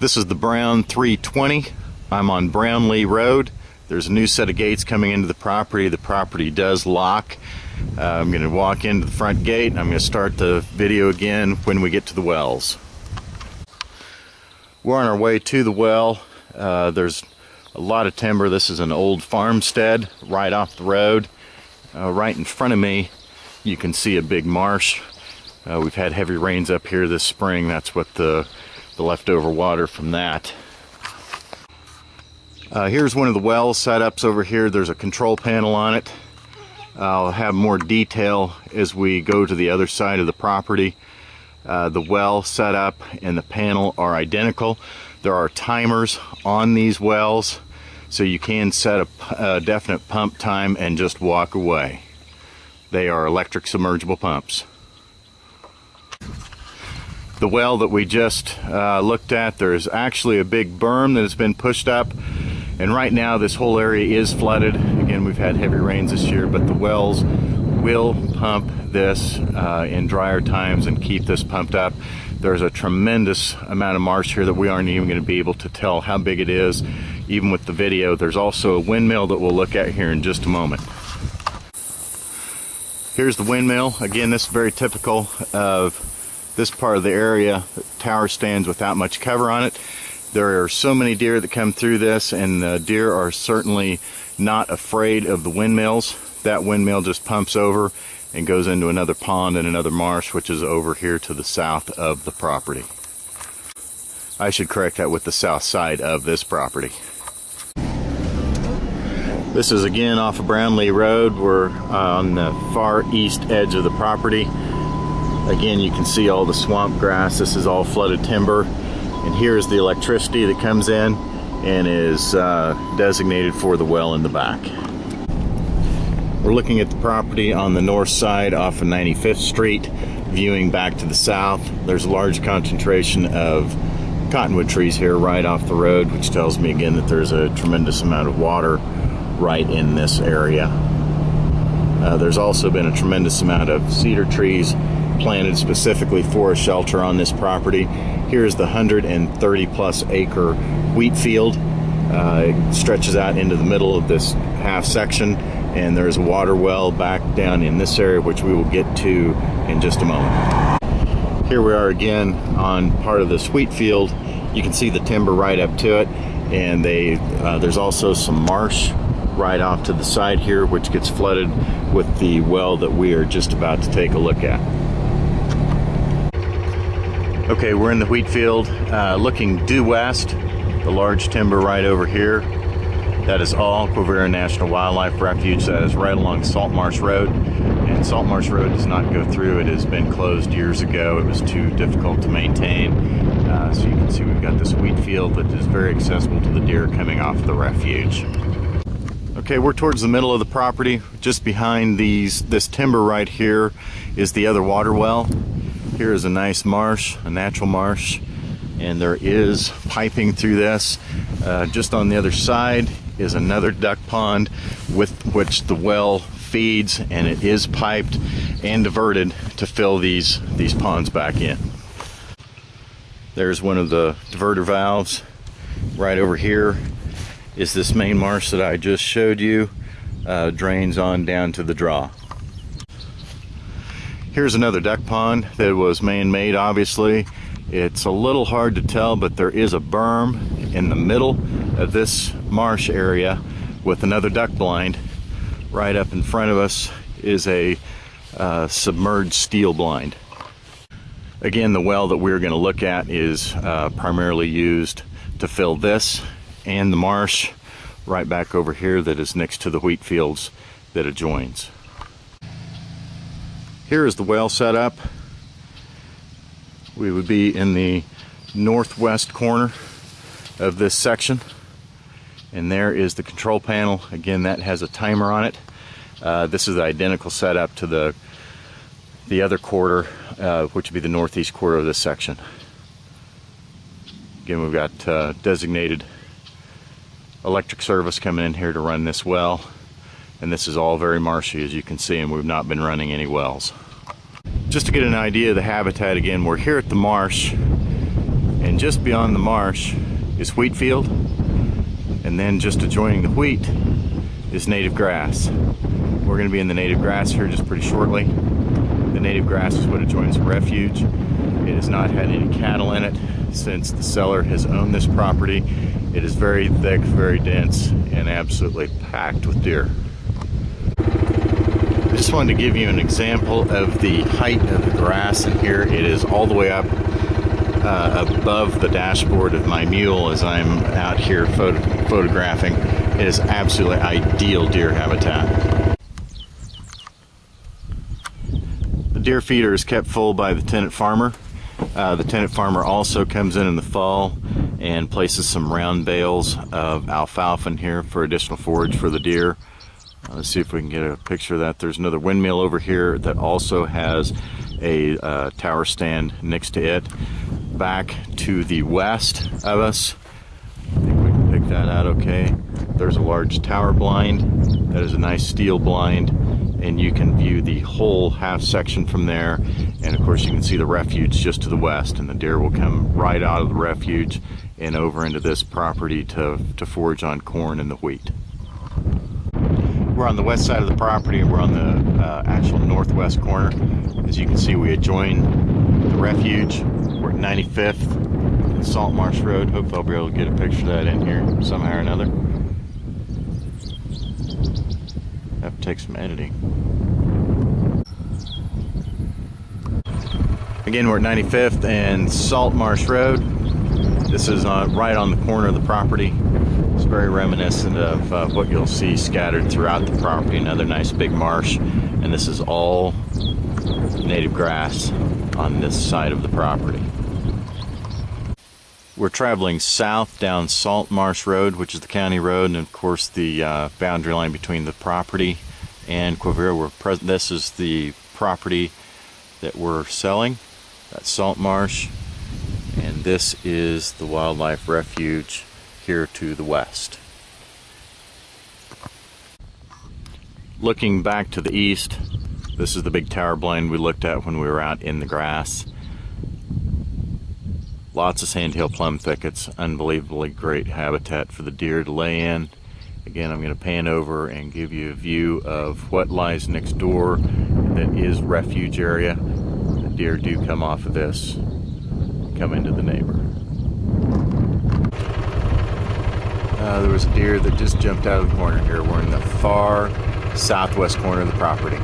This is the Brown 320. I'm on Brownlee Road. There's a new set of gates coming into the property. The property does lock. I'm going to walk into the front gate. I'm going to start the video again when we get to the wells. We're on our way to the well. There's a lot of timber. This is an old farmstead right off the road. Right in front of me you can see a big marsh. We've had heavy rains up here this spring. That's what the leftover water from that. Here's one of the well setups over here. There's a control panel on it. I'll have more detail as we go to the other side of the property. The well setup and the panel are identical. There are timers on these wells, so you can set a definite pump time and just walk away. They are electric submergible pumps. The well that we just looked at, there's actually a big berm that has been pushed up, and right now this whole area is flooded. Again, we've had heavy rains this year, but the wells will pump this in drier times and keep this pumped up. There's a tremendous amount of marsh here that we aren't even going to be able to tell how big it is, even with the video. There's also a windmill that we'll look at here in just a moment. Here's the windmill. Again, this is very typical of this part of the area. The tower stands without much cover on it. There are so many deer that come through this, and the deer are certainly not afraid of the windmills. That windmill just pumps over and goes into another pond and another marsh, which is over here to the south of the property. I should correct that, with the south side of this property. This is again off of Brownlee Road. We're on the far east edge of the property. Again, you can see all the swamp grass. This is all flooded timber. And here's the electricity that comes in and is designated for the well in the back. We're looking at the property on the north side off of 95th Street, viewing back to the south. There's a large concentration of cottonwood trees here right off the road, which tells me again that there's a tremendous amount of water right in this area. There's also been a tremendous amount of cedar trees planted specifically for a shelter on this property. Here's the 130 plus acre wheat field. It stretches out into the middle of this half section, and there's a water well back down in this area, which we will get to in just a moment. Here we are again on part of this wheat field. You can see the timber right up to it, and there's also some marsh right off to the side here, which gets flooded with the well that we are just about to take a look at. Okay, we're in the wheat field, looking due west. The large timber right over here, that is all Quivira National Wildlife Refuge. That is right along Salt Marsh Road, and Salt Marsh Road does not go through. It has been closed years ago. It was too difficult to maintain. So you can see we've got this wheat field that is very accessible to the deer coming off the refuge. Okay, we're towards the middle of the property. Just behind this timber right here is the other water well. Here is a nice marsh, a natural marsh, and there is piping through this. Just on the other side is another duck pond with which the well feeds, and it is piped and diverted to fill these ponds back in. There's one of the diverter valves. Right over here is this main marsh that I just showed you. Drains on down to the draw. Here's another duck pond that was man-made, obviously. It's a little hard to tell, but there is a berm in the middle of this marsh area with another duck blind. Right up in front of us is a submerged steel blind. Again, the well that we're going to look at is primarily used to fill this and the marsh right back over here that is next to the wheat fields that adjoins. Here is the well set up. We would be in the northwest corner of this section, and there is the control panel. Again, that has a timer on it. This is the identical setup to the other quarter, which would be the northeast quarter of this section. Again, we've got designated electric service coming in here to run this well, and this is all very marshy, as you can see, and we've not been running any wells. Just to get an idea of the habitat, again, we're here at the marsh, and just beyond the marsh is wheat field, and then just adjoining the wheat is native grass. We're going to be in the native grass here just pretty shortly. The native grass is what adjoins the refuge. It has not had any cattle in it since the seller has owned this property. It is very thick, very dense, and absolutely packed with deer. I just wanted to give you an example of the height of the grass in here. It is all the way up above the dashboard of my mule as I'm out here photographing. It is absolutely ideal deer habitat. The deer feeder is kept full by the tenant farmer. The tenant farmer also comes in the fall and places some round bales of alfalfa in here for additional forage for the deer. Let's see if we can get a picture of that. There's another windmill over here that also has a tower stand next to it. Back to the west of us, I think we can pick that out okay. There's a large tower blind. That is a nice steel blind, and you can view the whole half section from there. And of course you can see the refuge just to the west, and the deer will come right out of the refuge and over into this property to forage on corn and the wheat. We're on the west side of the property, and we're on the actual northwest corner. As you can see, we adjoin the refuge. We're at 95th and Salt Marsh Road. Hope I'll be able to get a picture of that in here somehow or another. Have to take some editing. Again, we're at 95th and Salt Marsh Road. This is right on the corner of the property. It's very reminiscent of what you'll see scattered throughout the property, another nice big marsh. And this is all native grass on this side of the property. We're traveling south down Salt Marsh Road, which is the county road, and of course the boundary line between the property and Quivira. This is the property that we're selling. That's Salt Marsh, and this is the wildlife refuge here to the west. Looking back to the east, this is the big tower blind we looked at when we were out in the grass. Lots of sandhill plum thickets, unbelievably great habitat for the deer to lay in. Again, I'm going to pan over and give you a view of what lies next door that is refuge area. The deer do come off of this, come into the neighbor. There was a deer that just jumped out of the corner here. We're in the far southwest corner of the property.